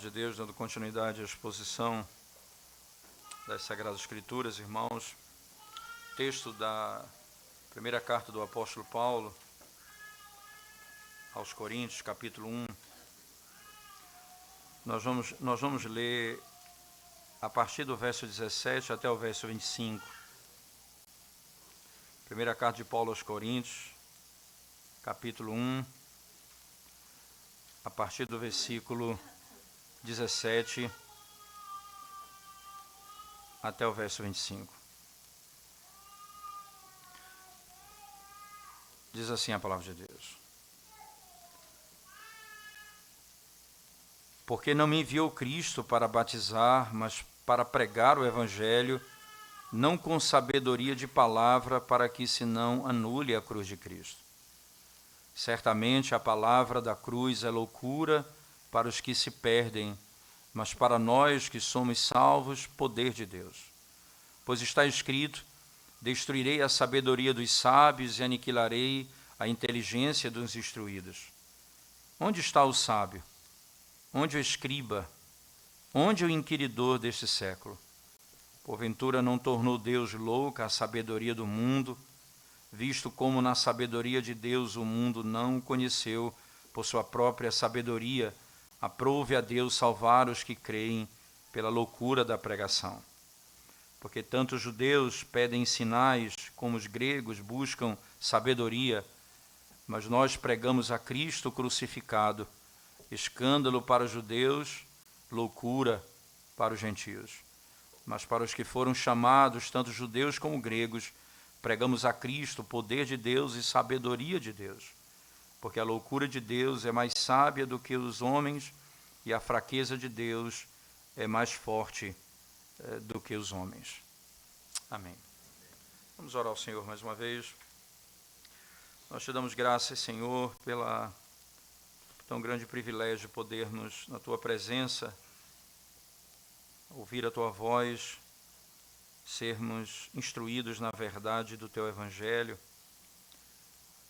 de Deus, dando continuidade à exposição das Sagradas Escrituras, irmãos. Texto da primeira carta do apóstolo Paulo aos Coríntios, capítulo 1. Nós vamos ler a partir do verso 17 até o verso 25. Primeira carta de Paulo aos Coríntios, capítulo 1, a partir do versículo 17 até o verso 25. Diz assim a palavra de Deus: Porque não me enviou Cristo para batizar, mas para pregar o Evangelho, não com sabedoria de palavra, para que se não anule a cruz de Cristo. Certamente a palavra da cruz é loucura para os que se perdem, mas para nós que somos salvos, poder de Deus. Pois está escrito: destruirei a sabedoria dos sábios e aniquilarei a inteligência dos instruídos. Onde está o sábio? Onde o escriba? Onde o inquiridor deste século? Porventura não tornou Deus louca a sabedoria do mundo, visto como na sabedoria de Deus o mundo não o conheceu por sua própria sabedoria, aprove a Deus salvar os que creem pela loucura da pregação. Porque tanto os judeus pedem sinais, como os gregos buscam sabedoria, mas nós pregamos a Cristo crucificado, escândalo para os judeus, loucura para os gentios. Mas para os que foram chamados, tanto judeus como gregos, pregamos a Cristo, poder de Deus e sabedoria de Deus. Porque a loucura de Deus é mais sábia do que os homens, e a fraqueza de Deus é mais forte do que os homens. Amém. Vamos orar ao Senhor mais uma vez. Nós te damos graças, Senhor, pela tão grande privilégio de podermos, na Tua presença, ouvir a Tua voz, sermos instruídos na verdade do Teu Evangelho.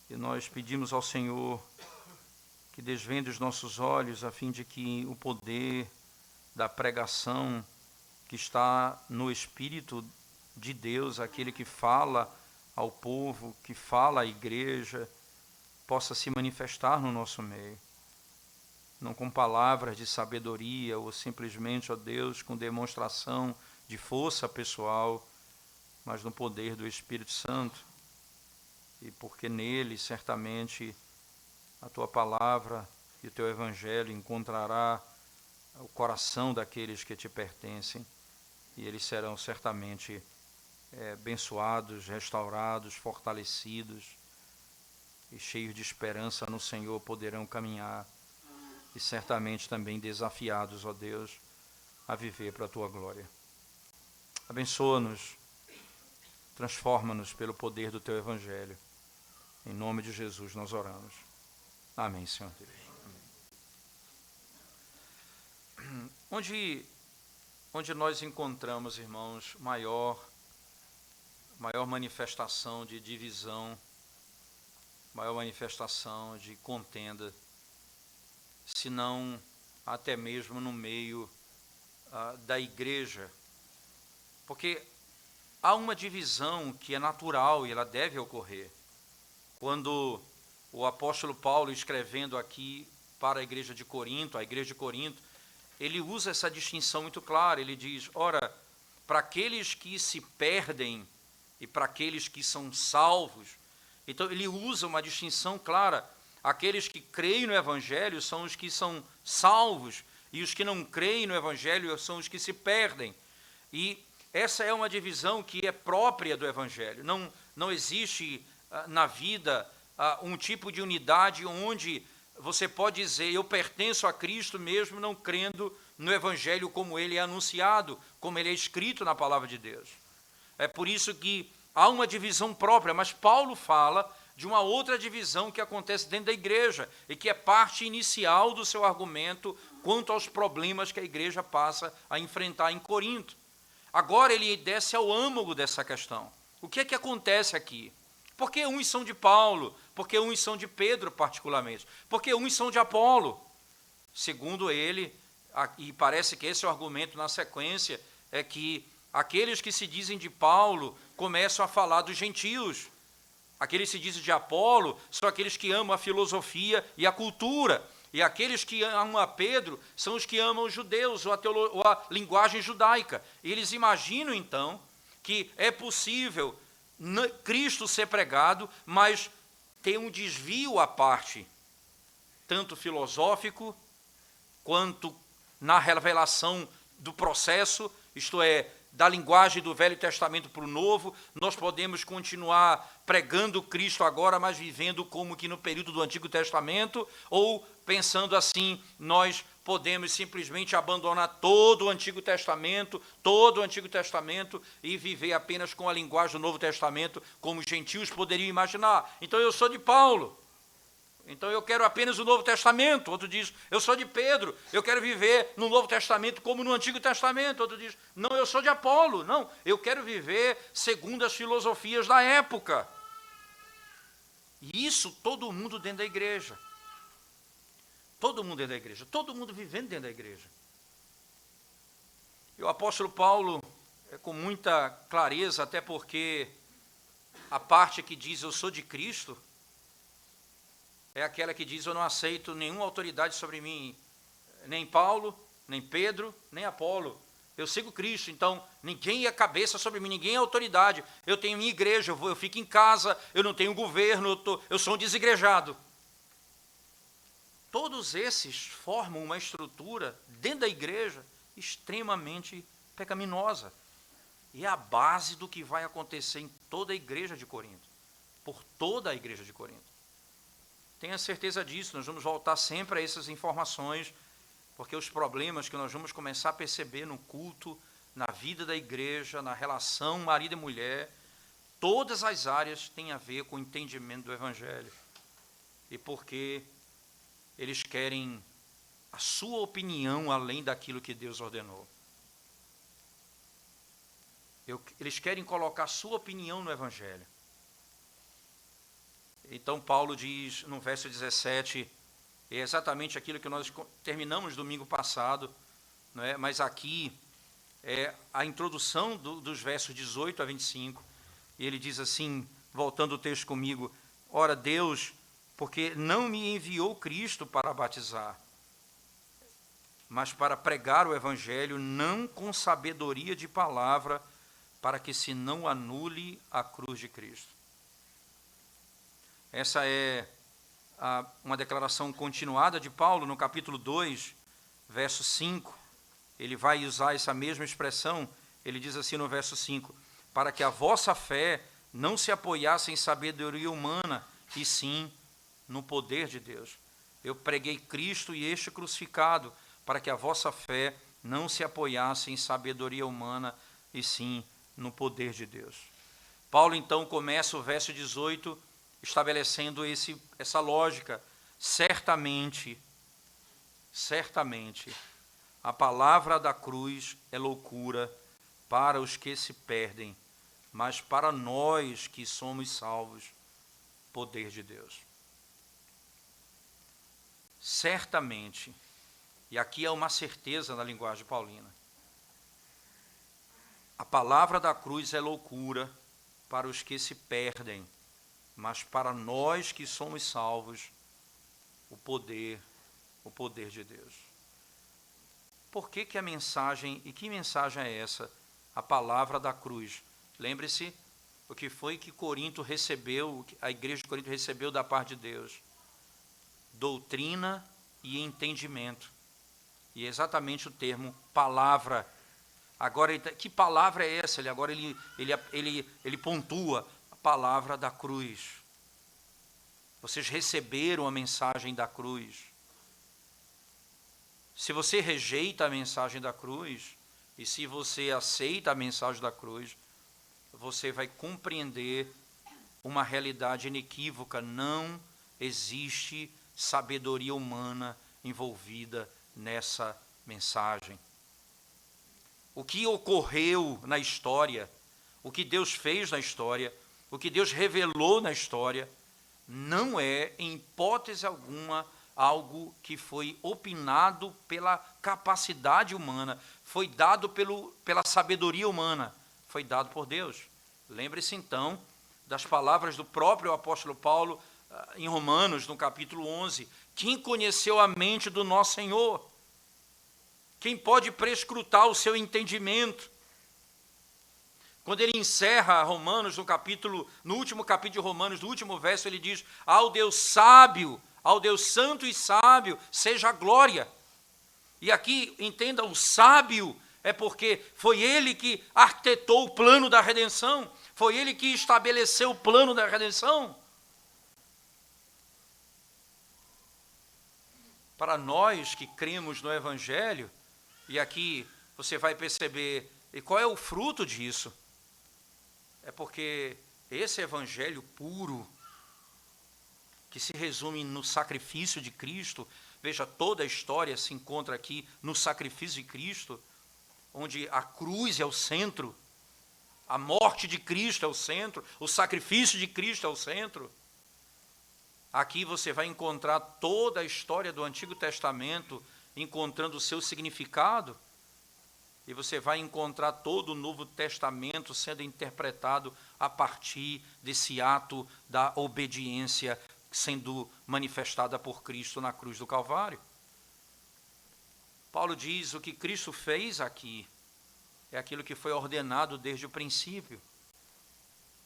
E nós pedimos ao Senhor que desvende os nossos olhos, a fim de que o poder da pregação que está no Espírito de Deus, aquele que fala ao povo, que fala à igreja, possa se manifestar no nosso meio. Não com palavras de sabedoria ou simplesmente, ó Deus, com demonstração de força pessoal, mas no poder do Espírito Santo. E porque nele, certamente, a Tua palavra e o Teu Evangelho encontrará o coração daqueles que Te pertencem, e eles serão certamente abençoados, restaurados, fortalecidos, e cheios de esperança no Senhor poderão caminhar, e certamente também desafiados, ó Deus, a viver para a Tua glória. Abençoa-nos, transforma-nos pelo poder do Teu Evangelho. Em nome de Jesus nós oramos. Amém, Senhor Deus. Amém. Onde nós encontramos, irmãos, maior manifestação de divisão, maior manifestação de contenda, se não até mesmo no meio da igreja. Porque há uma divisão que é natural e ela deve ocorrer. Quando o apóstolo Paulo, escrevendo aqui para a igreja de Corinto, ele usa essa distinção muito clara. Ele diz: ora, para aqueles que se perdem e para aqueles que são salvos. Então ele usa uma distinção clara. Aqueles que creem no Evangelho são os que são salvos, e os que não creem no Evangelho são os que se perdem. E essa é uma divisão que é própria do Evangelho. Não existe na vida um tipo de unidade onde você pode dizer: eu pertenço a Cristo mesmo não crendo no Evangelho como ele é anunciado, como ele é escrito na palavra de Deus. É por isso que há uma divisão própria, mas Paulo fala de uma outra divisão que acontece dentro da igreja e que é parte inicial do seu argumento quanto aos problemas que a igreja passa a enfrentar em Corinto. Agora ele desce ao âmago dessa questão. O que é que acontece aqui? Por que uns são de Paulo? Por que uns são de Pedro particularmente? Por que uns são de Apolo? Segundo ele, e parece que esse é o argumento na sequência, é que aqueles que se dizem de Paulo começam a falar dos gentios. Aqueles que se dizem de Apolo são aqueles que amam a filosofia e a cultura. E aqueles que amam a Pedro são os que amam os judeus, ou a linguagem judaica. E eles imaginam, então, que é possível Cristo ser pregado, mas tem um desvio à parte, tanto filosófico, quanto na revelação do processo, isto é, da linguagem do Velho Testamento para o Novo. Nós podemos continuar pregando Cristo agora, mas vivendo como que no período do Antigo Testamento, ou pensando assim, nós podemos simplesmente abandonar todo o Antigo Testamento e viver apenas com a linguagem do Novo Testamento, como os gentios poderiam imaginar. Então eu sou de Paulo, então eu quero apenas o Novo Testamento. Outro diz, eu sou de Pedro, eu quero viver no Novo Testamento como no Antigo Testamento. Outro diz, não, eu sou de Apolo, não, eu quero viver segundo as filosofias da época. E isso todo mundo dentro da igreja. Todo mundo dentro da igreja, todo mundo vivendo dentro da igreja. E o apóstolo Paulo, com muita clareza, até porque a parte que diz eu sou de Cristo, é aquela que diz eu não aceito nenhuma autoridade sobre mim, nem Paulo, nem Pedro, nem Apolo. Eu sigo Cristo, então ninguém é cabeça sobre mim, ninguém é autoridade. Eu tenho minha igreja, eu fico em casa, eu não tenho governo, eu sou um desigrejado. Todos esses formam uma estrutura dentro da igreja extremamente pecaminosa. E é a base do que vai acontecer em toda a igreja de Corinto, por toda a igreja de Corinto. Tenha certeza disso, nós vamos voltar sempre a essas informações, porque os problemas que nós vamos começar a perceber no culto, na vida da igreja, na relação marido e mulher, todas as áreas têm a ver com o entendimento do Evangelho. E porque eles querem a sua opinião além daquilo que Deus ordenou. Eles querem colocar a sua opinião no Evangelho. Então Paulo diz no verso 17, é exatamente aquilo que nós terminamos domingo passado, não é? Mas aqui é a introdução dos versos 18 a 25, e ele diz assim, voltando o texto comigo, ora Deus, porque não me enviou Cristo para batizar, mas para pregar o Evangelho, não com sabedoria de palavra, para que se não anule a cruz de Cristo. Essa é uma declaração continuada de Paulo no capítulo 2, verso 5. Ele vai usar essa mesma expressão, ele diz assim no verso 5, para que a vossa fé não se apoiasse em sabedoria humana, e sim no poder de Deus. Eu preguei Cristo e este crucificado, para que a vossa fé não se apoiasse em sabedoria humana, e sim no poder de Deus. Paulo então começa o verso 18 estabelecendo essa lógica. Certamente, a palavra da cruz é loucura para os que se perdem, mas para nós que somos salvos, poder de Deus. Certamente, e aqui é uma certeza na linguagem paulina, a palavra da cruz é loucura para os que se perdem, mas para nós que somos salvos, o poder de Deus. Por que a mensagem, e que mensagem é essa? A palavra da cruz. Lembre-se o que foi que Corinto recebeu, a igreja de Corinto recebeu da parte de Deus. Doutrina e entendimento. E é exatamente o termo palavra. Agora, que palavra é essa? Ele pontua a palavra da cruz. Vocês receberam a mensagem da cruz. Se você rejeita a mensagem da cruz, e se você aceita a mensagem da cruz, você vai compreender uma realidade inequívoca. Não existe sabedoria humana envolvida nessa mensagem. O que ocorreu na história, o que Deus fez na história, o que Deus revelou na história, não é, em hipótese alguma, algo que foi opinado pela capacidade humana, foi dado pela sabedoria humana, foi dado por Deus. Lembre-se então das palavras do próprio apóstolo Paulo em Romanos, no capítulo 11, quem conheceu a mente do nosso Senhor? Quem pode prescrutar o seu entendimento? Quando ele encerra Romanos, no último capítulo de Romanos, no último verso, ele diz: ao Deus sábio, ao Deus santo e sábio, seja a glória. E aqui, entenda, o sábio é porque foi ele que arquitetou o plano da redenção, foi ele que estabeleceu o plano da redenção. Para nós que cremos no Evangelho, e aqui você vai perceber, e qual é o fruto disso? É porque esse Evangelho puro, que se resume no sacrifício de Cristo, veja, toda a história se encontra aqui no sacrifício de Cristo, onde a cruz é o centro, a morte de Cristo é o centro, o sacrifício de Cristo é o centro. Aqui você vai encontrar toda a história do Antigo Testamento, encontrando o seu significado, e você vai encontrar todo o Novo Testamento sendo interpretado a partir desse ato da obediência sendo manifestada por Cristo na cruz do Calvário. Paulo diz: o que Cristo fez aqui é aquilo que foi ordenado desde o princípio.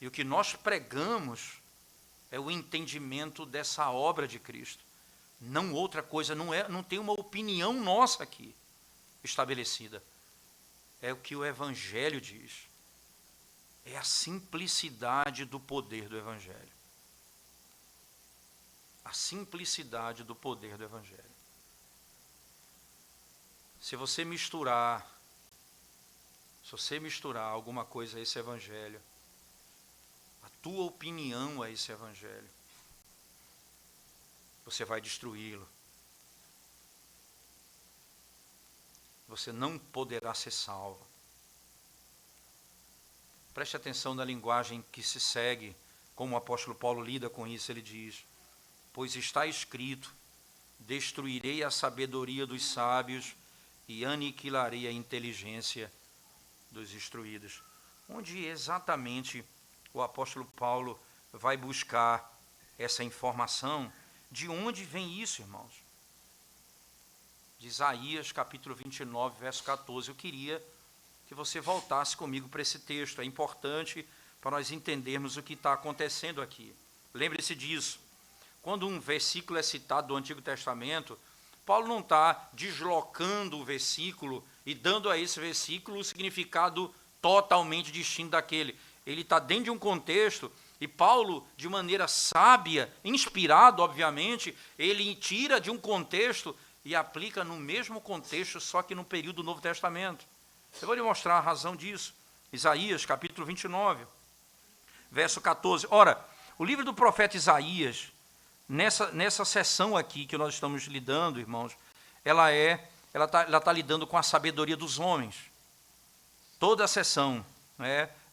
E o que nós pregamos é o entendimento dessa obra de Cristo. Não outra coisa, não tem uma opinião nossa aqui estabelecida. É o que o Evangelho diz. É a simplicidade do poder do Evangelho. A simplicidade do poder do Evangelho. Se você misturar alguma coisa a esse Evangelho, a tua opinião a esse Evangelho, você vai destruí-lo. Você não poderá ser salvo. Preste atenção na linguagem que se segue, como o apóstolo Paulo lida com isso. Ele diz: pois está escrito, destruirei a sabedoria dos sábios e aniquilarei a inteligência dos instruídos. Onde exatamente o apóstolo Paulo vai buscar essa informação? De onde vem isso, irmãos? De Isaías, capítulo 29, verso 14. Eu queria que você voltasse comigo para esse texto. É importante para nós entendermos o que está acontecendo aqui. Lembre-se disso. Quando um versículo é citado do Antigo Testamento, Paulo não está deslocando o versículo e dando a esse versículo um significado totalmente distinto daquele. Ele está dentro de um contexto, e Paulo, de maneira sábia, inspirado, obviamente, ele tira de um contexto e aplica no mesmo contexto, só que no período do Novo Testamento. Eu vou lhe mostrar a razão disso. Isaías, capítulo 29, verso 14. Ora, o livro do profeta Isaías, nessa sessão aqui que nós estamos lidando, irmãos, ela está lidando com a sabedoria dos homens. Toda a sessão,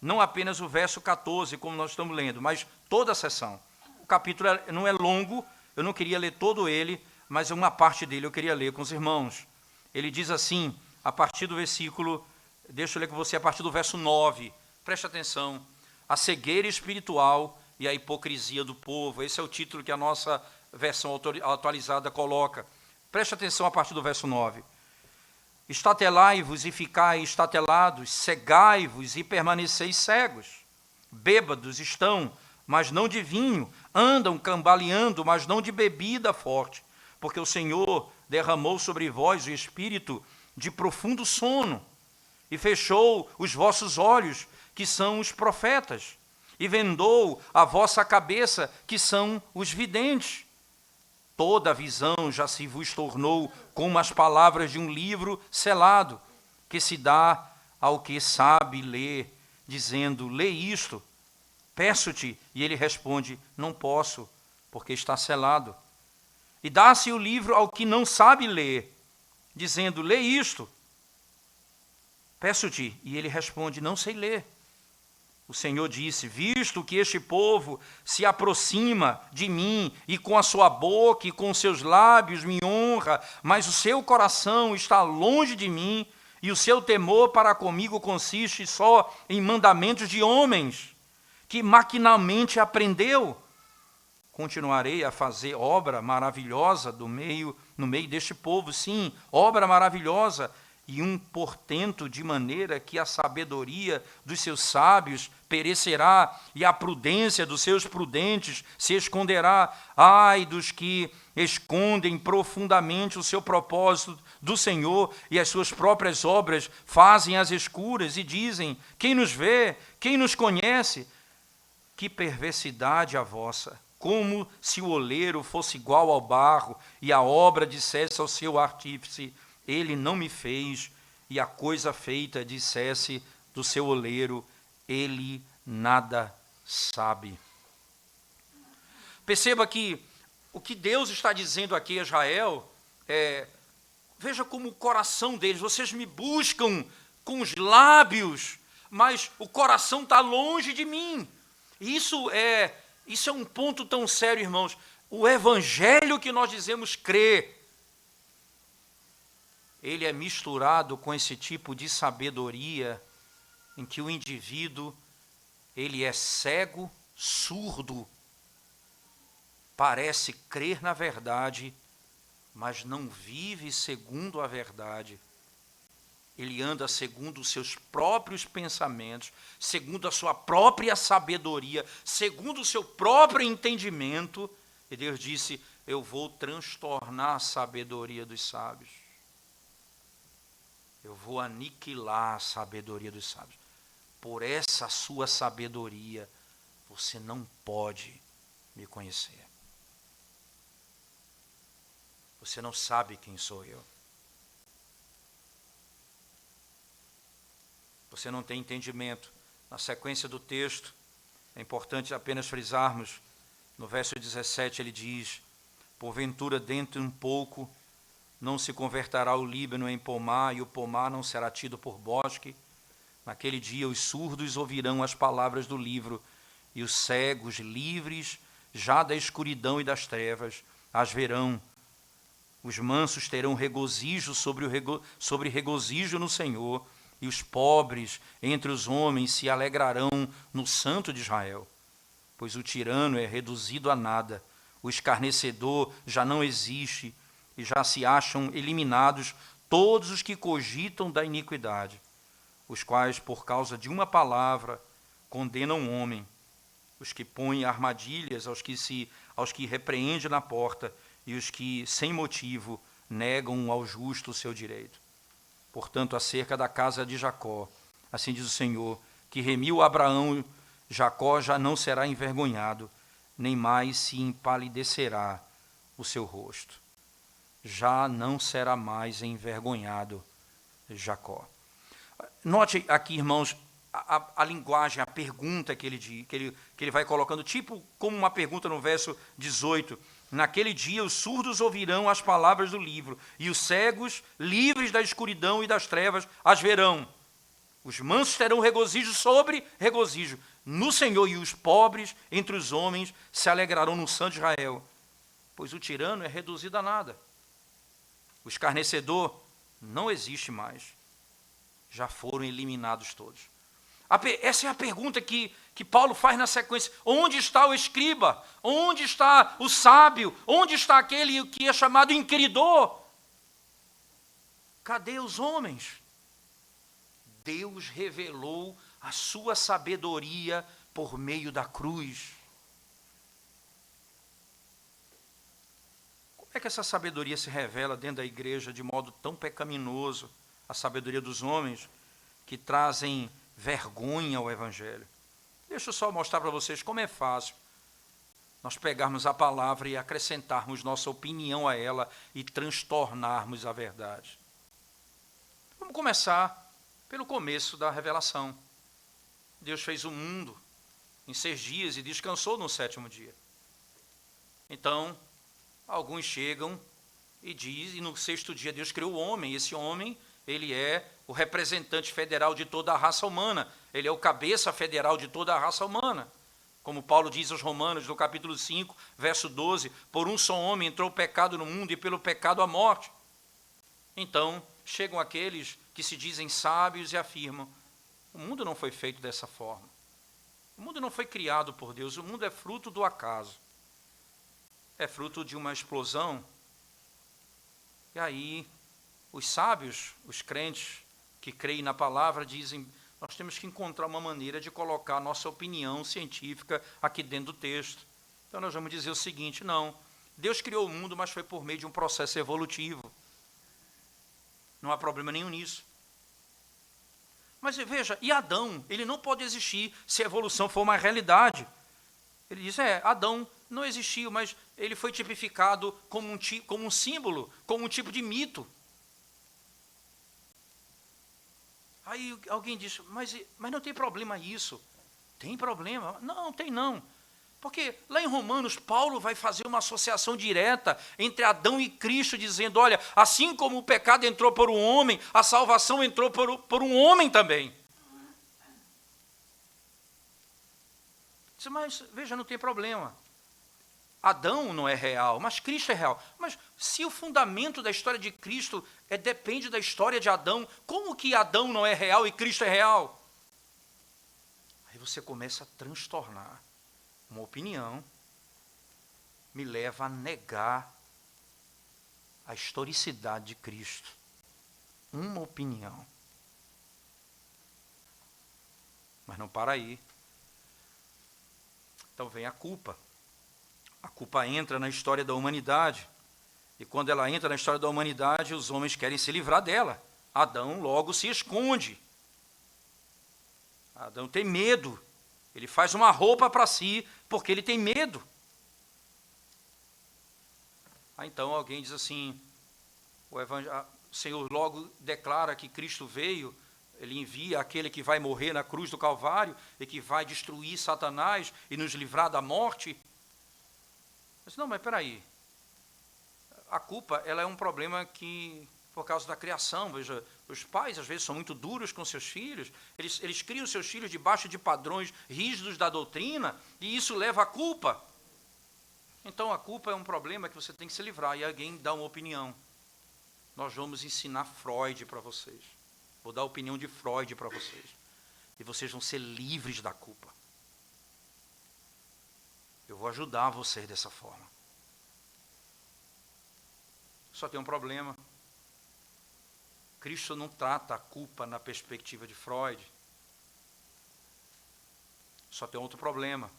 não apenas o verso 14, como nós estamos lendo, mas toda a sessão. O capítulo não é longo, eu não queria ler todo ele, mas uma parte dele eu queria ler com os irmãos. Ele diz assim, a partir do versículo, deixa eu ler com você, a partir do verso 9, preste atenção: a cegueira espiritual e a hipocrisia do povo. Esse é o título que a nossa versão atualizada coloca. Preste atenção a partir do verso 9. Estatelai-vos e ficai estatelados, cegai-vos e permaneceis cegos. Bêbados estão, mas não de vinho, andam cambaleando, mas não de bebida forte, porque o Senhor derramou sobre vós o espírito de profundo sono, e fechou os vossos olhos, que são os profetas, e vendou a vossa cabeça, que são os videntes. Toda a visão já se vos tornou como as palavras de um livro selado, que se dá ao que sabe ler, dizendo: lê isto, peço-te, e ele responde: não posso, porque está selado. E dá-se o livro ao que não sabe ler, dizendo: lê isto, peço-te, e ele responde: não sei ler. O Senhor disse: visto que este povo se aproxima de mim e com a sua boca e com seus lábios me honra, mas o seu coração está longe de mim e o seu temor para comigo consiste só em mandamentos de homens, que maquinalmente aprendeu. Continuarei a fazer obra maravilhosa no meio deste povo, sim, obra maravilhosa, e um portento de maneira que a sabedoria dos seus sábios perecerá, e a prudência dos seus prudentes se esconderá. Ai dos que escondem profundamente o seu propósito do Senhor, e as suas próprias obras fazem às escuras, e dizem: quem nos vê, quem nos conhece? Que perversidade a vossa! Como se o oleiro fosse igual ao barro, e a obra dissesse ao seu artífice: ele não me fez, e a coisa feita dissesse do seu oleiro: ele nada sabe. Perceba que o que Deus está dizendo aqui a Israel veja como o coração deles: vocês me buscam com os lábios, mas o coração está longe de mim. Isso é um ponto tão sério, irmãos. O evangelho que nós dizemos crer, ele é misturado com esse tipo de sabedoria em que o indivíduo, ele é cego, surdo, parece crer na verdade, mas não vive segundo a verdade. Ele anda segundo os seus próprios pensamentos, segundo a sua própria sabedoria, segundo o seu próprio entendimento. E Deus disse: eu vou transtornar a sabedoria dos sábios. Eu vou aniquilar a sabedoria dos sábios. Por essa sua sabedoria, você não pode me conhecer. Você não sabe quem sou eu. Você não tem entendimento. Na sequência do texto, é importante apenas frisarmos, no verso 17 ele diz: porventura dentro um pouco não se converterá o Líbano em pomar, e o pomar não será tido por bosque. Naquele dia os surdos ouvirão as palavras do livro, e os cegos, livres já da escuridão e das trevas, as verão. Os mansos terão regozijo sobre regozijo no Senhor, e os pobres entre os homens se alegrarão no Santo de Israel. Pois o tirano é reduzido a nada, o escarnecedor já não existe, e já se acham eliminados todos os que cogitam da iniquidade, os quais, por causa de uma palavra, condenam o homem, os que põem armadilhas aos que repreende na porta, e os que, sem motivo, negam ao justo o seu direito. Portanto, acerca da casa de Jacó, assim diz o Senhor, que remiu Abraão, Jacó já não será envergonhado, nem mais se empalidecerá o seu rosto. Já não será mais envergonhado Jacó. Note aqui, irmãos, a linguagem, a pergunta que ele vai colocando, tipo como uma pergunta no verso 18. Naquele dia os surdos ouvirão as palavras do livro, e os cegos, livres da escuridão e das trevas, as verão. Os mansos terão regozijo sobre regozijo no Senhor, e os pobres entre os homens se alegrarão no Santo de Israel. Pois o tirano é reduzido a nada. O escarnecedor não existe mais. Já foram eliminados todos. Essa é a pergunta que Paulo faz na sequência. Onde está o escriba? Onde está o sábio? Onde está aquele que é chamado inquiridor? Cadê os homens? Deus revelou a sua sabedoria por meio da cruz. Como é que essa sabedoria se revela dentro da igreja de modo tão pecaminoso? A sabedoria dos homens que trazem vergonha ao evangelho. Deixa eu só mostrar para vocês como é fácil nós pegarmos a palavra e acrescentarmos nossa opinião a ela e transtornarmos a verdade. Vamos começar pelo começo da revelação. Deus fez o mundo em 6 dias e descansou no 7º dia. Então, alguns chegam e dizem, e no 6º dia Deus criou o homem, e esse homem ele é o representante federal de toda a raça humana, ele é o cabeça federal de toda a raça humana. Como Paulo diz aos Romanos, no capítulo 5, verso 12, por um só homem entrou o pecado no mundo e pelo pecado a morte. Então, chegam aqueles que se dizem sábios e afirmam, o mundo não foi feito dessa forma. O mundo não foi criado por Deus, o mundo é fruto do acaso. É fruto de uma explosão. E aí, os sábios, os crentes que creem na palavra, dizem, nós temos que encontrar uma maneira de colocar a nossa opinião científica aqui dentro do texto. Então nós vamos dizer o seguinte, não, Deus criou o mundo, mas foi por meio de um processo evolutivo. Não há problema nenhum nisso. Mas veja, e Adão? Ele não pode existir se a evolução for uma realidade. Ele diz, Adão não existiu, mas ele foi tipificado como um símbolo, como um tipo de mito. Aí alguém diz, mas não tem problema isso. Tem problema? Não, tem não. Porque lá em Romanos, Paulo vai fazer uma associação direta entre Adão e Cristo, dizendo, olha, assim como o pecado entrou por um homem, a salvação entrou por um homem também. Mas veja, não tem problema. Adão não é real, mas Cristo é real. Mas se o fundamento da história de Cristo depende da história de Adão, como que Adão não é real e Cristo é real? Aí você começa a transtornar. Uma opinião me leva a negar a historicidade de Cristo. Uma opinião. Mas não para aí. Então vem a culpa. A culpa entra na história da humanidade. E quando ela entra na história da humanidade, os homens querem se livrar dela. Adão logo se esconde. Adão tem medo. Ele faz uma roupa para si, porque ele tem medo. Então alguém diz assim, o Senhor logo declara que Cristo veio, ele envia aquele que vai morrer na cruz do Calvário e que vai destruir Satanás e nos livrar da morte. Mas não, mas espera aí. A culpa, ela é um problema que, por causa da criação, veja, os pais às vezes são muito duros com seus filhos, eles criam seus filhos debaixo de padrões rígidos da doutrina, e isso leva à culpa. Então a culpa é um problema que você tem que se livrar, e alguém dá uma opinião. Nós vamos ensinar Freud para vocês. Vou dar a opinião de Freud para vocês. E vocês vão ser livres da culpa. Eu vou ajudar vocês dessa forma. Só tem um problema. Cristo não trata a culpa na perspectiva de Freud. Só tem outro problema.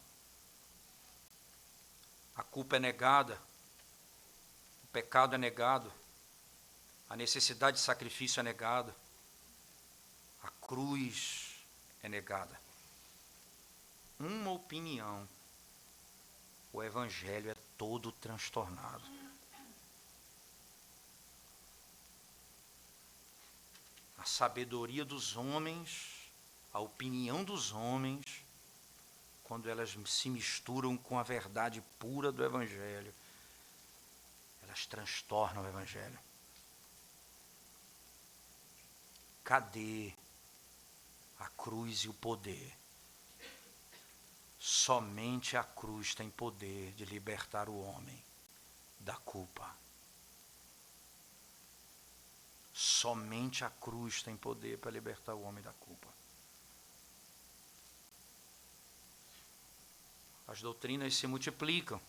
A culpa é negada. O pecado é negado. A necessidade de sacrifício é negada. A cruz é negada. Uma opinião. O evangelho é todo transtornado. A sabedoria dos homens, a opinião dos homens, quando elas se misturam com a verdade pura do evangelho, elas transtornam o evangelho. Cadê a cruz e o poder? Somente a cruz tem poder de libertar o homem da culpa. Somente a cruz tem poder para libertar o homem da culpa. As doutrinas se multiplicam.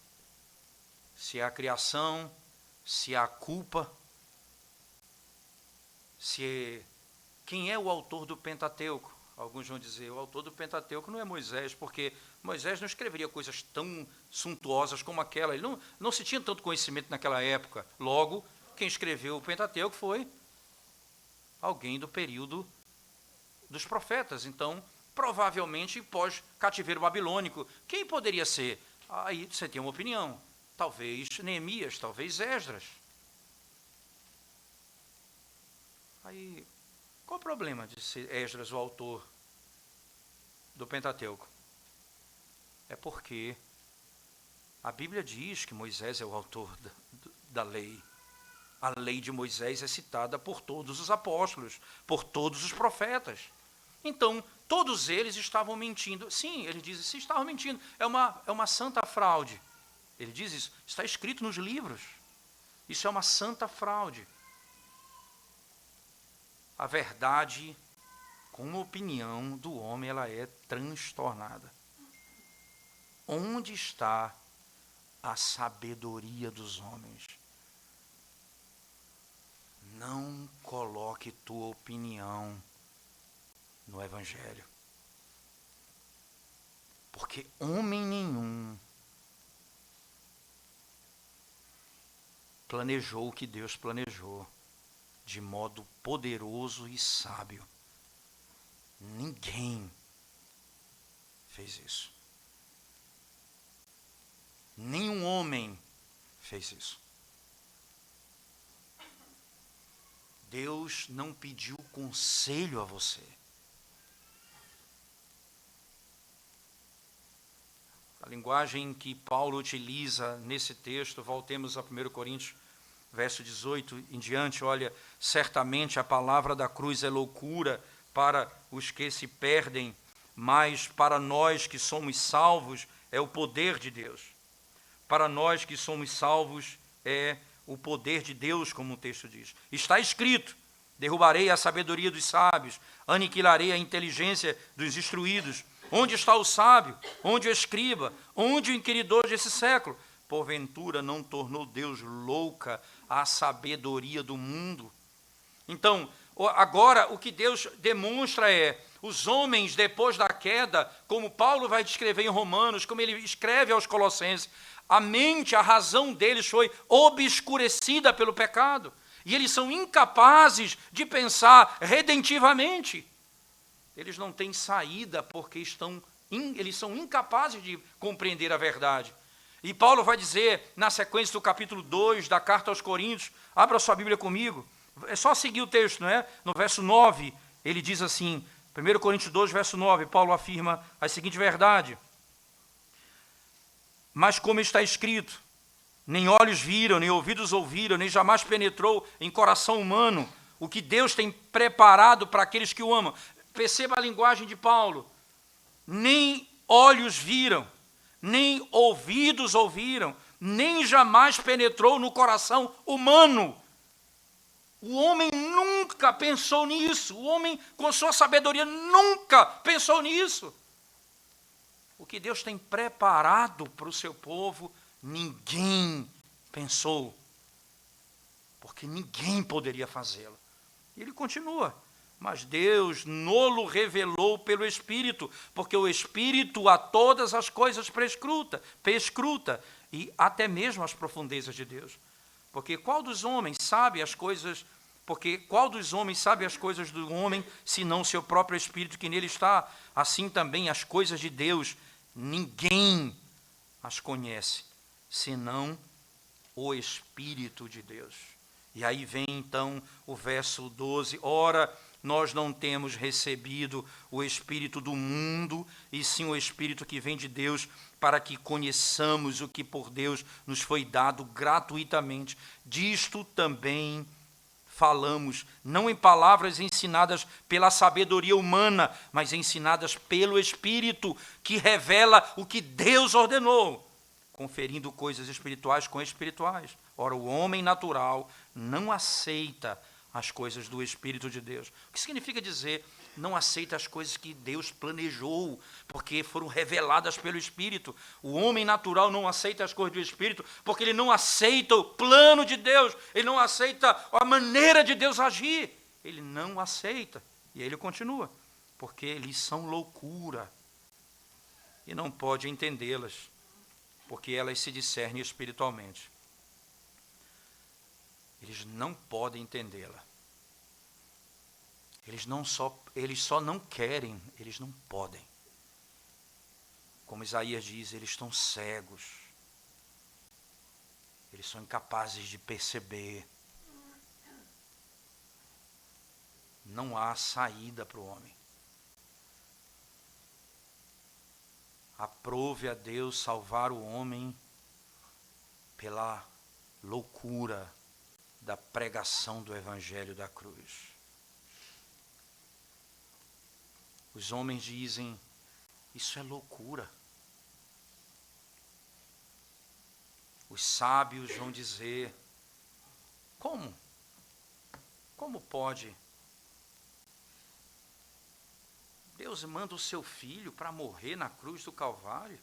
Se há a criação, se há a culpa, quem é o autor do Pentateuco? Alguns vão dizer, o autor do Pentateuco não é Moisés, porque Moisés não escreveria coisas tão suntuosas como aquela. Ele não se tinha tanto conhecimento naquela época. Logo, quem escreveu o Pentateuco foi alguém do período dos profetas. Então, provavelmente pós-cativeiro babilônico. Quem poderia ser? Aí você tem uma opinião. Talvez Neemias, talvez Esdras. Aí, qual o problema de ser Esdras o autor do Pentateuco? É porque a Bíblia diz que Moisés é o autor da lei. A lei de Moisés é citada por todos os apóstolos, por todos os profetas. Então, todos eles estavam mentindo. Sim, ele diz, sim, estavam mentindo. É uma santa fraude. Ele diz isso, está escrito nos livros. Isso é uma santa fraude. A verdade, como opinião do homem, ela é transtornada. Onde está a sabedoria dos homens? Não coloque tua opinião no Evangelho. Porque homem nenhum planejou o que Deus planejou de modo poderoso e sábio. Ninguém fez isso. Nenhum homem fez isso. Deus não pediu conselho a você. A linguagem que Paulo utiliza nesse texto, voltemos a 1 Coríntios, verso 18 em diante, olha, certamente a palavra da cruz é loucura para os que se perdem, mas para nós que somos salvos é o poder de Deus. Para nós que somos salvos é o poder de Deus, como o texto diz. Está escrito, derrubarei a sabedoria dos sábios, aniquilarei a inteligência dos instruídos. Onde está o sábio? Onde o escriba? Onde o inquiridor desse século? Porventura não tornou Deus louca a sabedoria do mundo? Então, agora o que Deus demonstra é, os homens depois da queda, como Paulo vai descrever em Romanos, como ele escreve aos Colossenses, a mente, a razão deles foi obscurecida pelo pecado. E eles são incapazes de pensar redentivamente. Eles não têm saída porque eles são incapazes de compreender a verdade. E Paulo vai dizer, na sequência do capítulo 2 da carta aos Coríntios, abra sua Bíblia comigo, é só seguir o texto, não é? No verso 9, ele diz assim, 1 Coríntios 2, verso 9, Paulo afirma a seguinte verdade: mas como está escrito, nem olhos viram, nem ouvidos ouviram, nem jamais penetrou em coração humano o que Deus tem preparado para aqueles que o amam. Perceba a linguagem de Paulo. Nem olhos viram, nem ouvidos ouviram, nem jamais penetrou no coração humano. O homem nunca pensou nisso. O homem, com sua sabedoria, nunca pensou nisso. O que Deus tem preparado para o seu povo, ninguém pensou. Porque ninguém poderia fazê-lo. E ele continua. Mas Deus nolo revelou pelo Espírito, porque o Espírito a todas as coisas perscruta, e até mesmo as profundezas de Deus. Porque qual dos homens sabe as coisas do homem, senão o seu próprio Espírito que nele está? Assim também as coisas de Deus, ninguém as conhece, senão o Espírito de Deus. E aí vem então o verso 12, ora, nós não temos recebido o Espírito do mundo, e sim o Espírito que vem de Deus, para que conheçamos o que por Deus nos foi dado gratuitamente. Disto também falamos, não em palavras ensinadas pela sabedoria humana, mas ensinadas pelo Espírito, que revela o que Deus ordenou, conferindo coisas espirituais com espirituais. Ora, o homem natural não aceita as coisas do Espírito de Deus. O que significa dizer não aceita as coisas que Deus planejou, porque foram reveladas pelo Espírito? O homem natural não aceita as coisas do Espírito, porque ele não aceita o plano de Deus, ele não aceita a maneira de Deus agir, ele não aceita. E aí ele continua, porque eles são loucura, e não pode entendê-las, porque elas se discernem espiritualmente. Eles não podem entendê-la. Eles só não querem, eles não podem. Como Isaías diz, eles estão cegos. Eles são incapazes de perceber. Não há saída para o homem. Aprove a Deus salvar o homem pela loucura da pregação do Evangelho da cruz. Os homens dizem, isso é loucura. Os sábios vão dizer, como? Como pode? Deus manda o seu filho para morrer na cruz do Calvário?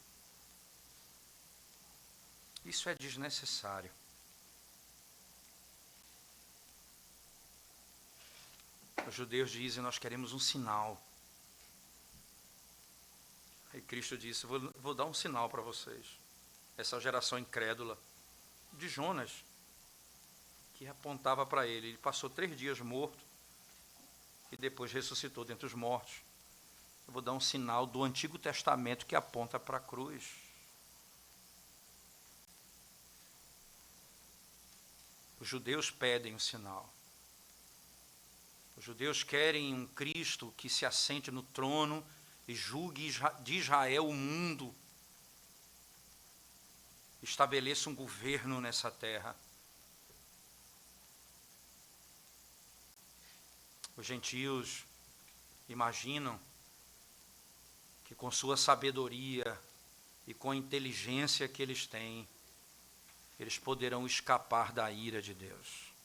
Isso é desnecessário. Os judeus dizem, nós queremos um sinal. Aí Cristo disse, vou dar um sinal para vocês. Essa geração incrédula de Jonas, que apontava para ele. Ele passou 3 dias morto e depois ressuscitou dentre os mortos. Eu vou dar um sinal do Antigo Testamento que aponta para a cruz. Os judeus pedem um sinal. Os judeus querem um Cristo que se assente no trono e julgue de Israel o mundo. Estabeleça um governo nessa terra. Os gentios imaginam que com sua sabedoria e com a inteligência que eles têm, eles poderão escapar da ira de Deus.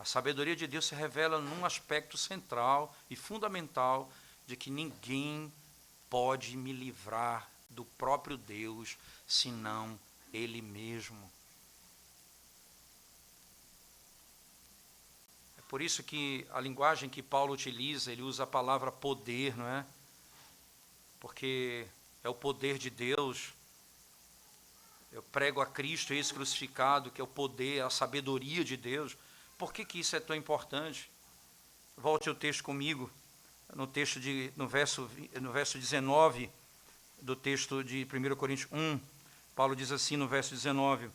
A sabedoria de Deus se revela num aspecto central e fundamental de que ninguém pode me livrar do próprio Deus, senão Ele mesmo. É por isso que a linguagem que Paulo utiliza, ele usa a palavra poder, não é? Porque é o poder de Deus. Eu prego a Cristo, esse crucificado, que é o poder, a sabedoria de Deus. Por que isso é tão importante? Volte ao texto comigo, no verso 19 do texto de 1 Coríntios 1. Paulo diz assim no verso 19,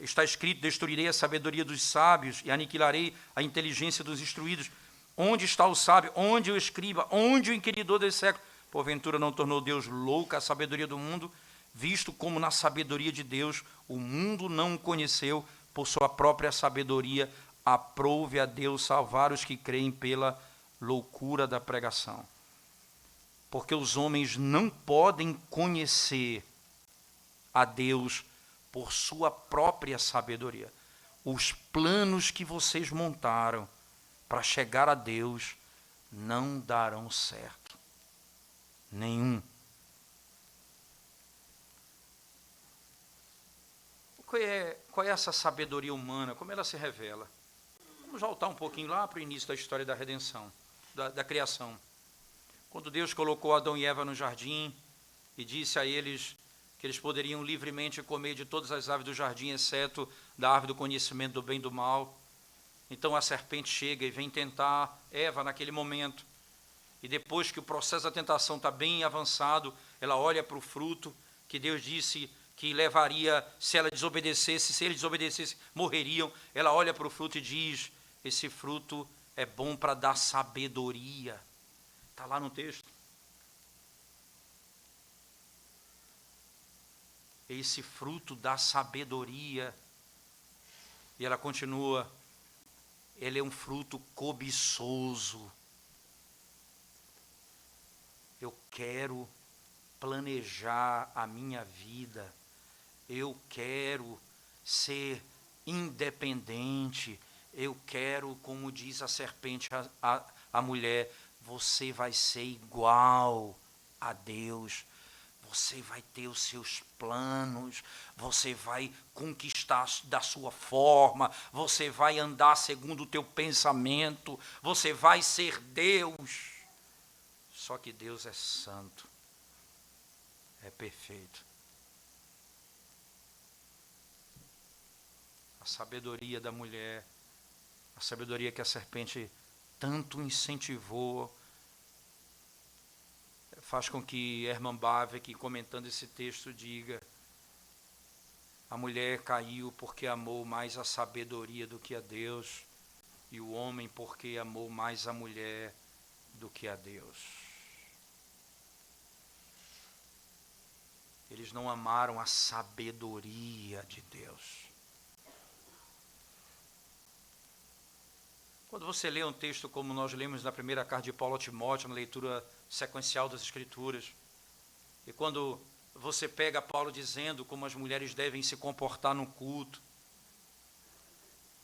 está escrito, destruirei a sabedoria dos sábios e aniquilarei a inteligência dos instruídos. Onde está o sábio? Onde o escriba? Onde o inquiridor desse século? Porventura não tornou Deus louca a sabedoria do mundo, visto como na sabedoria de Deus o mundo não o conheceu, por sua própria sabedoria aprouve a Deus salvar os que creem pela loucura da pregação. Porque os homens não podem conhecer a Deus por sua própria sabedoria. Os planos que vocês montaram para chegar a Deus não darão certo. Nenhum. Qual é essa sabedoria humana? Como ela se revela? Vamos voltar um pouquinho lá para o início da história da redenção, da criação. Quando Deus colocou Adão e Eva no jardim e disse a eles que eles poderiam livremente comer de todas as aves do jardim, exceto da árvore do conhecimento do bem e do mal. Então a serpente chega e vem tentar Eva naquele momento. E depois que o processo da tentação está bem avançado, ela olha para o fruto que Deus disse que levaria, se ela desobedecesse, se eles desobedecessem, morreriam. Ela olha para o fruto e diz, esse fruto é bom para dar sabedoria. Está lá no texto. Esse fruto dá sabedoria. E ela continua, ele é um fruto cobiçoso. Eu quero planejar a minha vida. Eu quero ser independente. Eu quero, como diz a serpente a mulher, você vai ser igual a Deus. Você vai ter os seus planos, você vai conquistar da sua forma, você vai andar segundo o teu pensamento, você vai ser Deus. Só que Deus é santo, é perfeito. A sabedoria da mulher, a sabedoria que a serpente tanto incentivou, faz com que Herman Bavinck, comentando esse texto, diga: a mulher caiu porque amou mais a sabedoria do que a Deus, e o homem porque amou mais a mulher do que a Deus. Eles não amaram a sabedoria de Deus. Quando você lê um texto como nós lemos na primeira carta de Paulo a Timóteo, na leitura sequencial das Escrituras, e quando você pega Paulo dizendo como as mulheres devem se comportar no culto,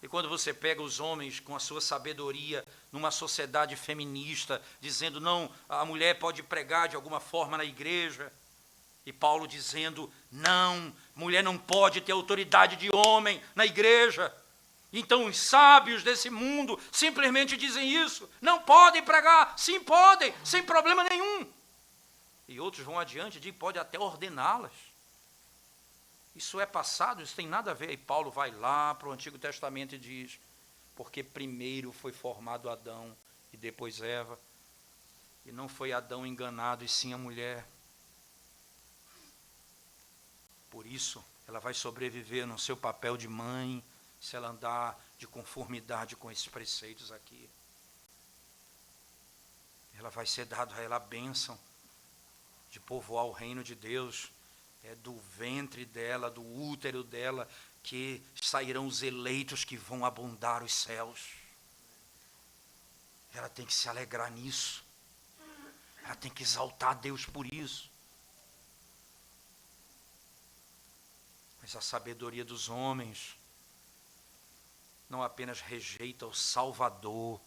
e quando você pega os homens com a sua sabedoria numa sociedade feminista, dizendo não, a mulher pode pregar de alguma forma na igreja, e Paulo dizendo não, mulher não pode ter autoridade de homem na igreja. Então os sábios desse mundo simplesmente dizem isso, não podem pregar, sim podem, sem problema nenhum. E outros vão adiante e dizem, pode até ordená-las. Isso é passado, isso tem nada a ver. E Paulo vai lá para o Antigo Testamento e diz, porque primeiro foi formado Adão e depois Eva, e não foi Adão enganado e sim a mulher. Por isso, ela vai sobreviver no seu papel de mãe, se ela andar de conformidade com esses preceitos aqui. Ela vai ser dada a ela a bênção de povoar o reino de Deus. É do ventre dela, do útero dela, que sairão os eleitos que vão abundar os céus. Ela tem que se alegrar nisso. Ela tem que exaltar a Deus por isso. Mas a sabedoria dos homens não apenas rejeita o Salvador,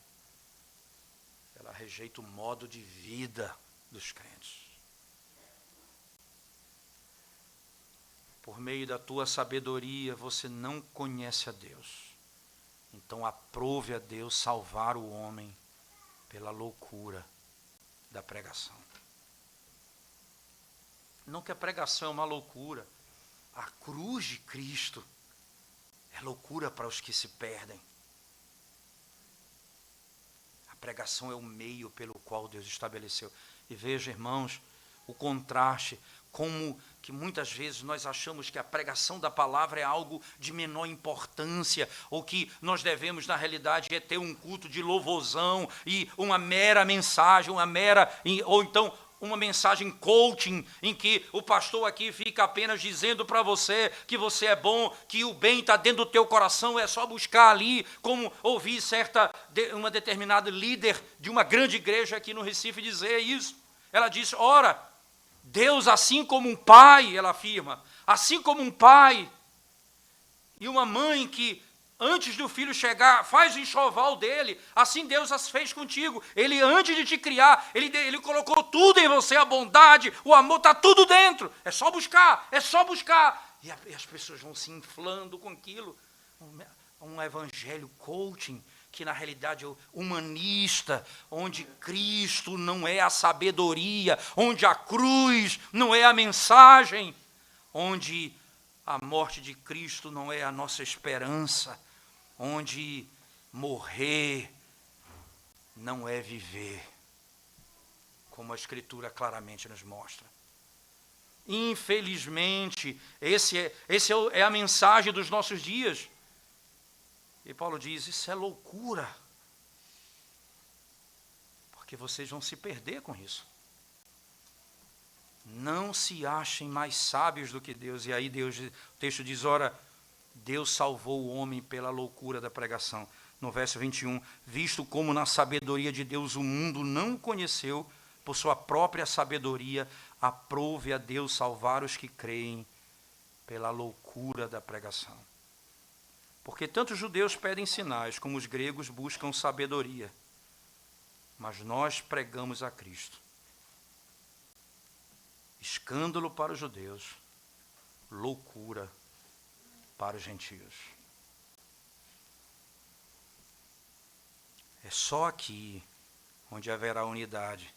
ela rejeita o modo de vida dos crentes. Por meio da tua sabedoria, você não conhece a Deus. Então aprove a Deus salvar o homem pela loucura da pregação. Não que a pregação é uma loucura. A cruz de Cristo é loucura para os que se perdem. A pregação é o meio pelo qual Deus estabeleceu. E veja, irmãos, o contraste, como que muitas vezes nós achamos que a pregação da palavra é algo de menor importância, ou que nós devemos, na realidade, ter um culto de louvorzão e uma mera mensagem, ou então uma mensagem coaching, em que o pastor aqui fica apenas dizendo para você que você é bom, que o bem está dentro do teu coração, é só buscar ali, como ouvi uma determinada líder de uma grande igreja aqui no Recife dizer isso. Ela disse, ora, Deus, assim como um pai, ela afirma, assim como um pai e uma mãe que antes do filho chegar, faz o enxoval dele, assim Deus as fez contigo. Ele, antes de te criar, ele colocou tudo em você, a bondade, o amor, está tudo dentro. É só buscar, é só buscar. E as pessoas vão se inflando com aquilo. Um evangelho coaching, que na realidade é humanista, onde Cristo não é a sabedoria, onde a cruz não é a mensagem, onde a morte de Cristo não é a nossa esperança, onde morrer não é viver, como a Escritura claramente nos mostra. Infelizmente, esse é a mensagem dos nossos dias. E Paulo diz, isso é loucura, porque vocês vão se perder com isso. Não se achem mais sábios do que Deus. E aí o texto diz, ora, Deus salvou o homem pela loucura da pregação. No verso 21, visto como na sabedoria de Deus o mundo não o conheceu, por sua própria sabedoria, aprove a Deus salvar os que creem pela loucura da pregação. Porque tanto os judeus pedem sinais, como os gregos buscam sabedoria. Mas nós pregamos a Cristo. Escândalo para os judeus, loucura para os gentios. É só aqui onde haverá unidade.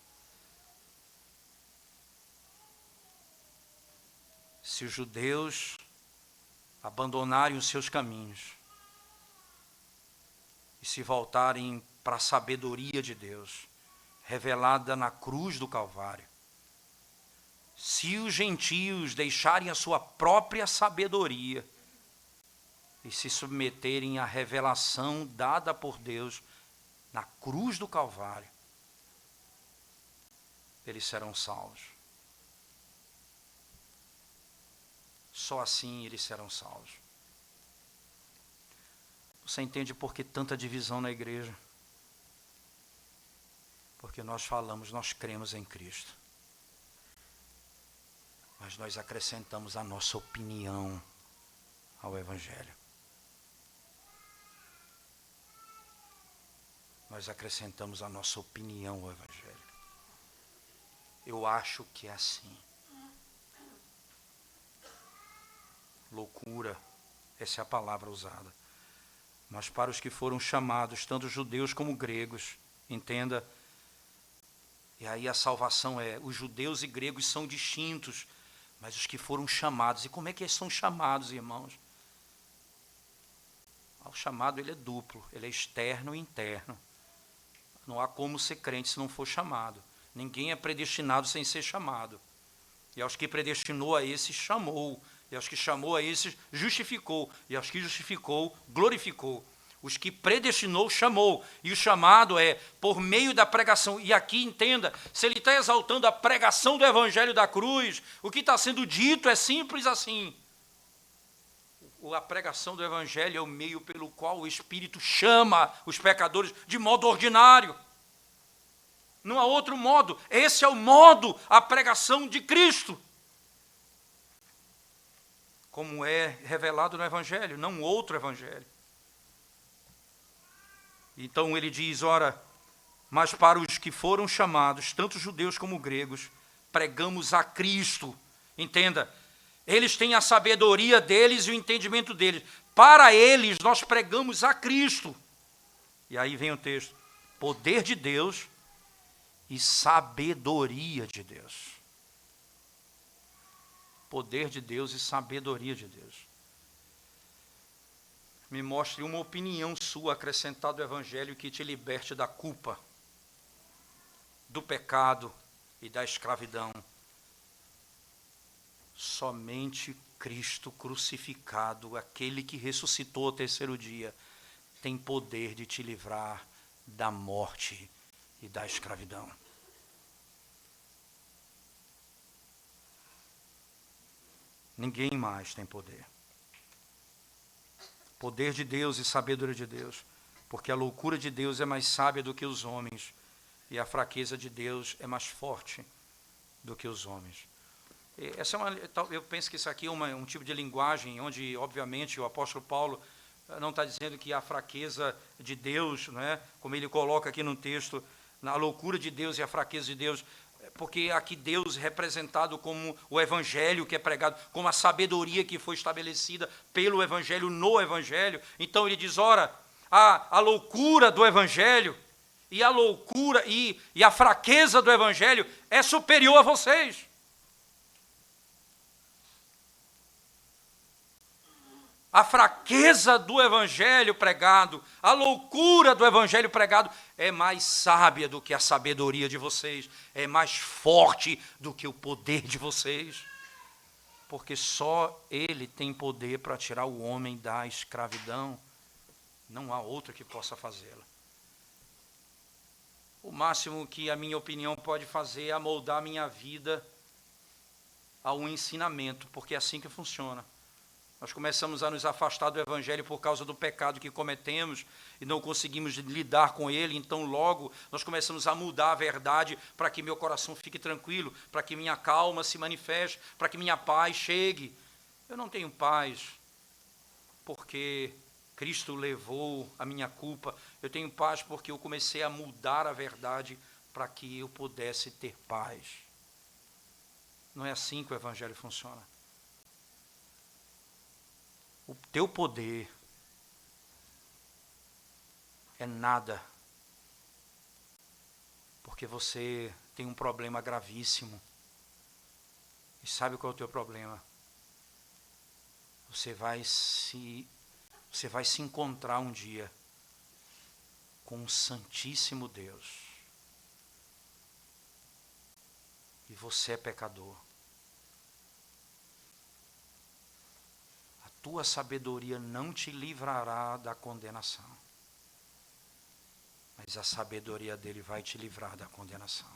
Se os judeus abandonarem os seus caminhos e se voltarem para a sabedoria de Deus, revelada na cruz do Calvário, se os gentios deixarem a sua própria sabedoria e se submeterem à revelação dada por Deus na cruz do Calvário, eles serão salvos. Só assim eles serão salvos. Você entende por que tanta divisão na igreja? Porque nós falamos, nós cremos em Cristo. Mas nós acrescentamos a nossa opinião ao Evangelho. Nós acrescentamos a nossa opinião ao Evangelho. Eu acho que é assim. Loucura, essa é a palavra usada. Mas para os que foram chamados, tanto judeus como gregos, entenda. E aí a salvação é, os judeus e gregos são distintos, mas os que foram chamados. E como é que eles são chamados, irmãos? O chamado ele é duplo, ele é externo e interno. Não há como ser crente se não for chamado. Ninguém é predestinado sem ser chamado. E aos que predestinou a esses, chamou. E aos que chamou a esses, justificou. E aos que justificou, glorificou. Os que predestinou, chamou. E o chamado é por meio da pregação. E aqui entenda, se ele está exaltando a pregação do Evangelho da cruz, o que está sendo dito é simples assim. A pregação do Evangelho é o meio pelo qual o Espírito chama os pecadores de modo ordinário. Não há outro modo. Esse é o modo, a pregação de Cristo. Como é revelado no Evangelho, não outro Evangelho. Então ele diz, ora, mas para os que foram chamados, tanto judeus como gregos, pregamos a Cristo. Entenda, eles têm a sabedoria deles e o entendimento deles. Para eles nós pregamos a Cristo. E aí vem o texto, poder de Deus e sabedoria de Deus. Poder de Deus e sabedoria de Deus. Me mostre uma opinião sua acrescentada ao Evangelho que te liberte da culpa, do pecado e da escravidão. Somente Cristo crucificado, aquele que ressuscitou ao terceiro dia, tem poder de te livrar da morte e da escravidão. Ninguém mais tem poder. Poder de Deus e sabedoria de Deus, porque a loucura de Deus é mais sábia do que os homens, e a fraqueza de Deus é mais forte do que os homens. Essa eu penso que isso aqui é um tipo de linguagem onde, obviamente, o apóstolo Paulo não está dizendo que a fraqueza de Deus, não é? Como ele coloca aqui no texto, na loucura de Deus e a fraqueza de Deus, porque aqui Deus é representado como o Evangelho que é pregado, como a sabedoria que foi estabelecida pelo Evangelho no Evangelho. Então ele diz, ora, a loucura do Evangelho e a loucura e a fraqueza do Evangelho é superior a vocês. A fraqueza do Evangelho pregado, a loucura do Evangelho pregado é mais sábia do que a sabedoria de vocês, é mais forte do que o poder de vocês, porque só Ele tem poder para tirar o homem da escravidão, não há outro que possa fazê-la. O máximo que a minha opinião pode fazer é amoldar a minha vida a um ensinamento, porque é assim que funciona. Nós começamos a nos afastar do Evangelho por causa do pecado que cometemos e não conseguimos lidar com ele, então logo nós começamos a mudar a verdade para que meu coração fique tranquilo, para que minha calma se manifeste, para que minha paz chegue. Eu não tenho paz porque Cristo levou a minha culpa, eu tenho paz porque eu comecei a mudar a verdade para que eu pudesse ter paz. Não é assim que o Evangelho funciona. O teu poder é nada, porque você tem um problema gravíssimo. E sabe qual é o teu problema? Você vai se encontrar um dia com o Santíssimo Deus. E você é pecador. Tua sabedoria não te livrará da condenação, mas a sabedoria dele vai te livrar da condenação.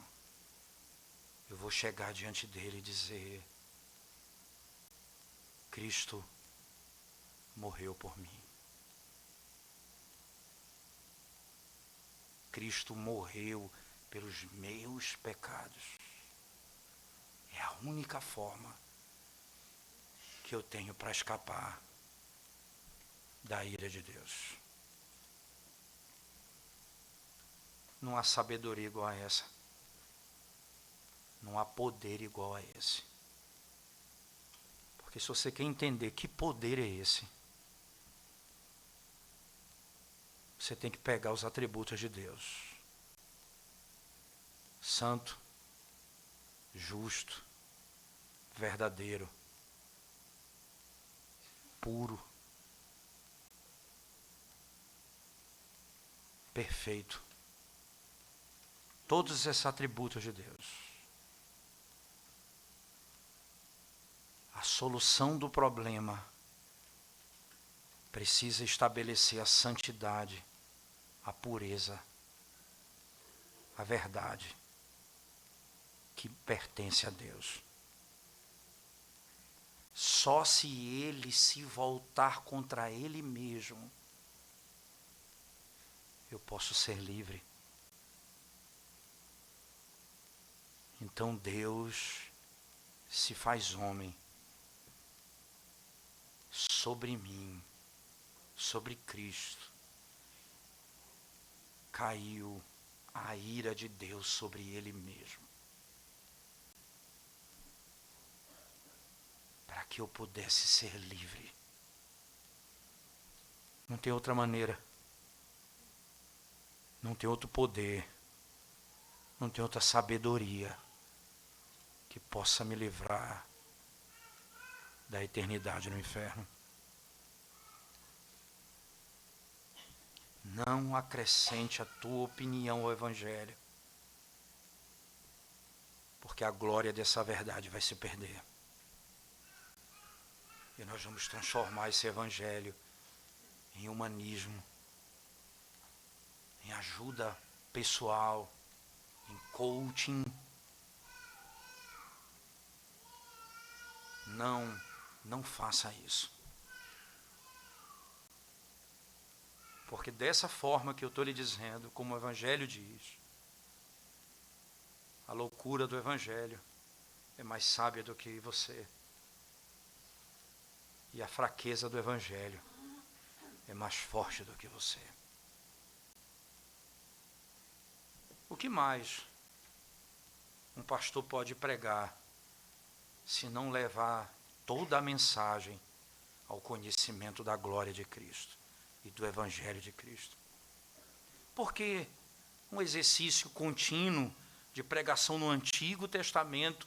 Eu vou chegar diante dele e dizer, Cristo morreu por mim. Cristo morreu pelos meus pecados. É a única forma que eu tenho para escapar da ira de Deus. Não há sabedoria igual a essa. Não há poder igual a esse. Porque se você quer entender que poder é esse, você tem que pegar os atributos de Deus. Santo, justo, verdadeiro, puro, perfeito. Todos esses atributos de Deus. A solução do problema precisa estabelecer a santidade, a pureza, a verdade que pertence a Deus. Só se ele se voltar contra ele mesmo, eu posso ser livre. Então Deus se faz homem sobre mim, sobre Cristo. Caiu a ira de Deus sobre ele mesmo, para que eu pudesse ser livre. Não tem outra maneira, não tem outro poder, não tem outra sabedoria que possa me livrar da eternidade no inferno. Não acrescente a tua opinião ao Evangelho, porque a glória dessa verdade vai se perder. E nós vamos transformar esse Evangelho em humanismo, em ajuda pessoal, em coaching. Não faça isso. Porque dessa forma que eu estou lhe dizendo, como o Evangelho diz, a loucura do Evangelho é mais sábia do que você. E a fraqueza do Evangelho é mais forte do que você. O que mais um pastor pode pregar se não levar toda a mensagem ao conhecimento da glória de Cristo e do Evangelho de Cristo? Porque um exercício contínuo de pregação no Antigo Testamento,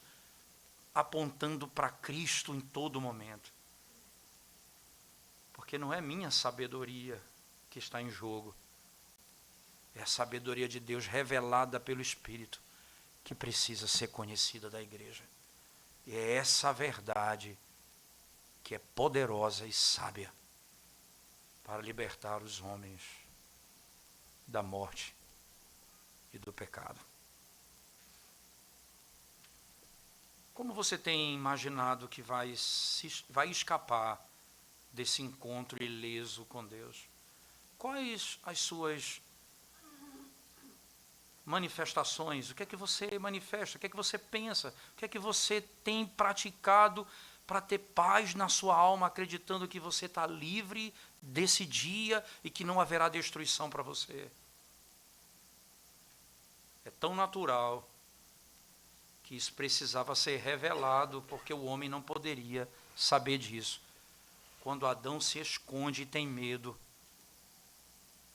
apontando para Cristo em todo momento. Porque não é minha sabedoria que está em jogo, é a sabedoria de Deus revelada pelo Espírito que precisa ser conhecida da igreja. E é essa verdade que é poderosa e sábia para libertar os homens da morte e do pecado. Como você tem imaginado que vai escapar desse encontro ileso com Deus? Quais as suas manifestações? O que é que você manifesta? O que é que você pensa? O que é que você tem praticado para ter paz na sua alma, acreditando que você está livre desse dia e que não haverá destruição para você? É tão natural que isso precisava ser revelado, porque o homem não poderia saber disso. Quando Adão se esconde e tem medo,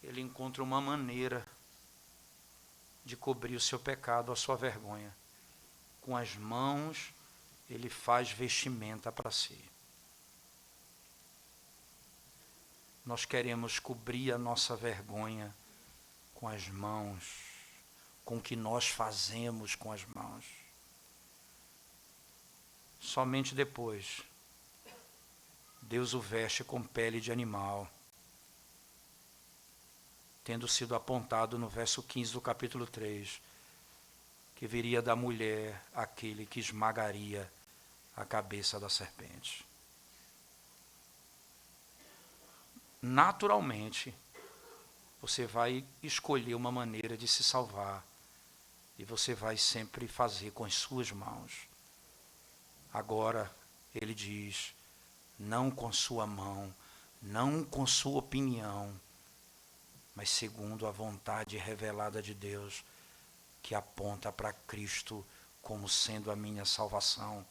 ele encontra uma maneira de cobrir o seu pecado, a sua vergonha. Com as mãos, ele faz vestimenta para si. Nós queremos cobrir a nossa vergonha com as mãos, com o que nós fazemos com as mãos. Somente depois, Deus o veste com pele de animal, tendo sido apontado no verso 15 do capítulo 3, que viria da mulher aquele que esmagaria a cabeça da serpente. naturalmente, você vai escolher uma maneira de se salvar. E você vai sempre fazer com as suas mãos. Agora, ele diz, não com sua mão, não com sua opinião, mas segundo a vontade revelada de Deus, que aponta para Cristo como sendo a minha salvação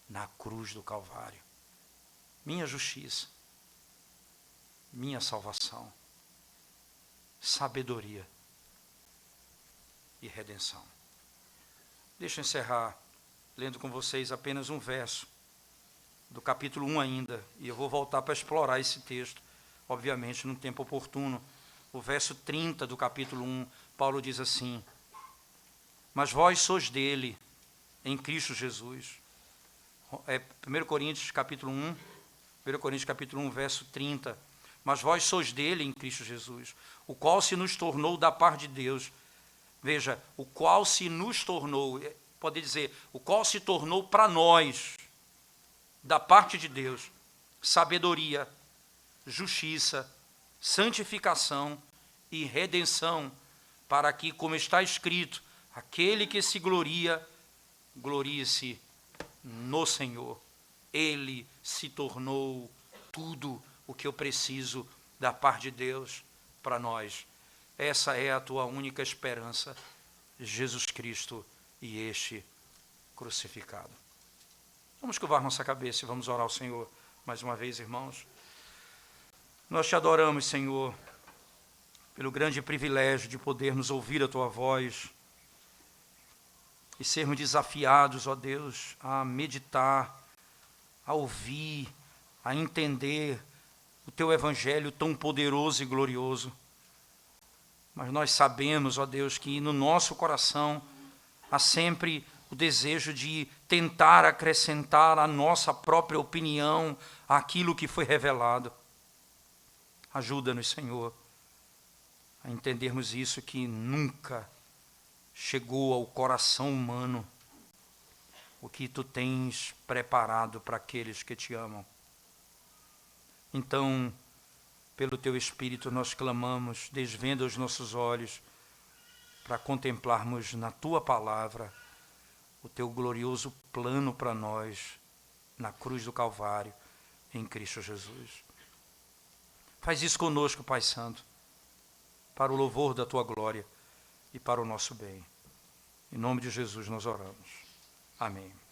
na cruz do Calvário. Minha justiça, minha salvação, sabedoria e redenção. Deixa eu encerrar lendo com vocês apenas um verso do capítulo 1 ainda, e eu vou voltar para explorar esse texto, obviamente, num tempo oportuno. O verso 30 do capítulo 1, Paulo diz assim, mas vós sois dele, em Cristo Jesus. 1 Coríntios capítulo 1, verso 30, mas vós sois dele, em Cristo Jesus, o qual se nos tornou da parte de Deus. Veja, o qual se nos tornou, pode dizer, o qual se tornou para nós, da parte de Deus, sabedoria, justiça, santificação e redenção, para que, como está escrito, aquele que se gloria, glorie-se no Senhor. Ele se tornou tudo o que eu preciso da parte de Deus para nós. Essa é a tua única esperança, Jesus Cristo e este crucificado. Vamos curvar nossa cabeça e vamos orar ao Senhor mais uma vez, irmãos. Nós te adoramos, Senhor, pelo grande privilégio de podermos ouvir a tua voz e sermos desafiados, ó Deus, a meditar, a ouvir, a entender o teu evangelho tão poderoso e glorioso. Mas nós sabemos, ó Deus, que no nosso coração há sempre o desejo de tentar acrescentar a nossa própria opinião àquilo que foi revelado. Ajuda-nos, Senhor, a entendermos isso, que nunca chegou ao coração humano o que tu tens preparado para aqueles que te amam. Então, pelo teu Espírito nós clamamos, desvenda os nossos olhos para contemplarmos na tua palavra o teu glorioso plano para nós na cruz do Calvário, em Cristo Jesus. Faz isso conosco, Pai Santo, para o louvor da tua glória e para o nosso bem. Em nome de Jesus nós oramos. Amém.